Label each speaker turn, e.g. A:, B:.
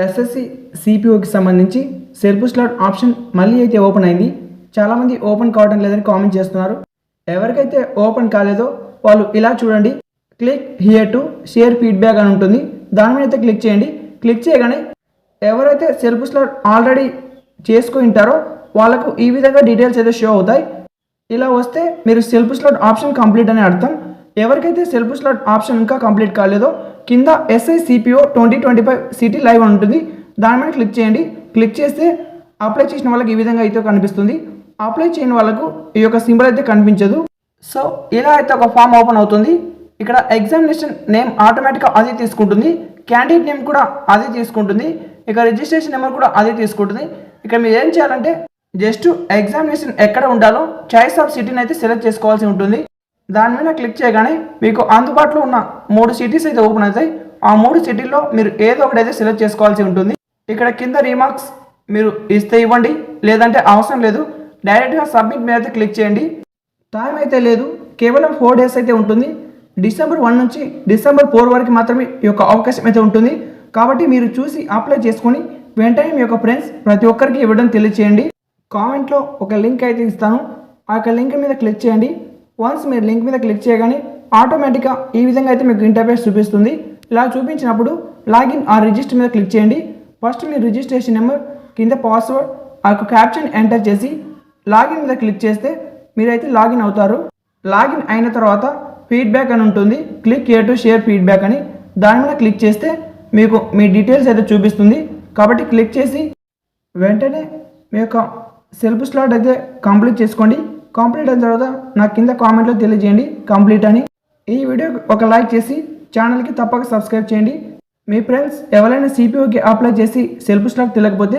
A: SSC సిపిఓకి సంబంధించి self slot option మళ్ళీ అయితే ఓపెన్ అయింది. చాలామంది ఓపెన్ కావడం లేదని కామెంట్ చేస్తున్నారు. ఎవరికైతే ఓపెన్ కాలేదో వాళ్ళు ఇలా చూడండి, click here to share feedback అని ఉంటుంది. దాని మీద అయితే క్లిక్ చేయండి. క్లిక్ చేయగానే ఎవరైతే సెల్ఫ్ స్లాట్ ఆల్రెడీ చేసుకుని ఉంటారో వాళ్ళకు ఈ విధంగా డీటెయిల్స్ అయితే షో అవుతాయి. ఇలా వస్తే మీరు సెల్ఫ్ స్లాట్ ఆప్షన్ కంప్లీట్ అని అర్థం. ఎవరికైతే సెల్ఫ్ స్లాట్ ఆప్షన్ ఇంకా కంప్లీట్ కాలేదో కింద ఎస్ఐ సిపిఓ 2025 సిటీ లైవ్ అని ఉంటుంది. దాని మీద క్లిక్ చేయండి. క్లిక్ చేస్తే అప్లై చేసిన వాళ్ళకి ఈ విధంగా అయితే కనిపిస్తుంది. అప్లై చేయని వాళ్ళకు ఈ యొక్క సింబల్ అయితే కనిపించదు. సో ఇలా అయితే ఒక ఫామ్ ఓపెన్ అవుతుంది. ఇక్కడ ఎగ్జామినేషన్ నేమ్ ఆటోమేటిక్గా అదే తీసుకుంటుంది. క్యాండిడేట్ నేమ్ కూడా అదే తీసుకుంటుంది. ఇక రిజిస్ట్రేషన్ నెంబర్ కూడా అదే తీసుకుంటుంది. ఇక్కడ మీరు ఏం చేయాలంటే జస్ట్ ఎగ్జామినేషన్ ఎక్కడ ఉండాలో చాయిస్ ఆఫ్ సిటీని అయితే సెలెక్ట్ చేసుకోవాల్సి ఉంటుంది. దాని మీద క్లిక్ చేయగానే మీకు అందుబాటులో ఉన్న 3 సిటీస్ అయితే ఓపెన్ అవుతాయి. ఆ 3 సిటీల్లో మీరు ఏదో ఒకటి అయితే సెలెక్ట్ చేసుకోవాల్సి ఉంటుంది. ఇక్కడ కింద రీమార్క్స్ మీరు ఇస్తే ఇవ్వండి, లేదంటే అవసరం లేదు. డైరెక్ట్గా సబ్మిట్ మీద అయితే క్లిక్ చేయండి. టైం అయితే లేదు, కేవలం 4 డేస్ అయితే ఉంటుంది. డిసెంబర్ 1 నుంచి డిసెంబర్ 4 వరకు మాత్రమే ఈ యొక్క అవకాశం అయితే ఉంటుంది. కాబట్టి మీరు చూసి అప్లై చేసుకొని వెంటనే మీ యొక్క ఫ్రెండ్స్ ప్రతి ఒక్కరికి ఇవ్వడం తెలియచేయండి. కామెంట్లో ఒక లింక్ అయితే ఇస్తాను. ఆ యొక్క లింక్ మీద క్లిక్ చేయండి. వన్స్ మీరు లింక్ మీద క్లిక్ చేయగానే ఆటోమేటిక్గా ఈ విధంగా అయితే మీకు ఇంటర్ఫేస్ చూపిస్తుంది. ఇలా చూపించినప్పుడు లాగిన్ ఆర్ రిజిస్టర్ మీద క్లిక్ చేయండి. ఫస్ట్ మీ రిజిస్ట్రేషన్ నెంబర్, కింద పాస్వర్డ్, ఆ యొక్క క్యాప్షన్ ఎంటర్ చేసి లాగిన్ మీద క్లిక్ చేస్తే మీరైతే లాగిన్ అవుతారు. లాగిన్ అయిన తర్వాత ఫీడ్బ్యాక్ అని ఉంటుంది. Click here to share feedback అని, దాని మీద క్లిక్ చేస్తే మీకు మీ డీటెయిల్స్ అయితే చూపిస్తుంది. కాబట్టి క్లిక్ చేసి వెంటనే మీ యొక్క సెల్ఫ్ స్లాట్ అయితే కంప్లీట్ చేసుకోండి. కంప్లీట్ అయిన తర్వాత నాకు కింద కామెంట్లో తెలియజేయండి కంప్లీట్ అని. ఈ వీడియోకి ఒక లైక్ చేసి ఛానల్కి తప్పక సబ్స్క్రైబ్ చేయండి. మీ ఫ్రెండ్స్ ఎవరైనా సిపిఓకి అప్లై చేసి సెల్ఫ్ స్లాట్ తెలియకపోతే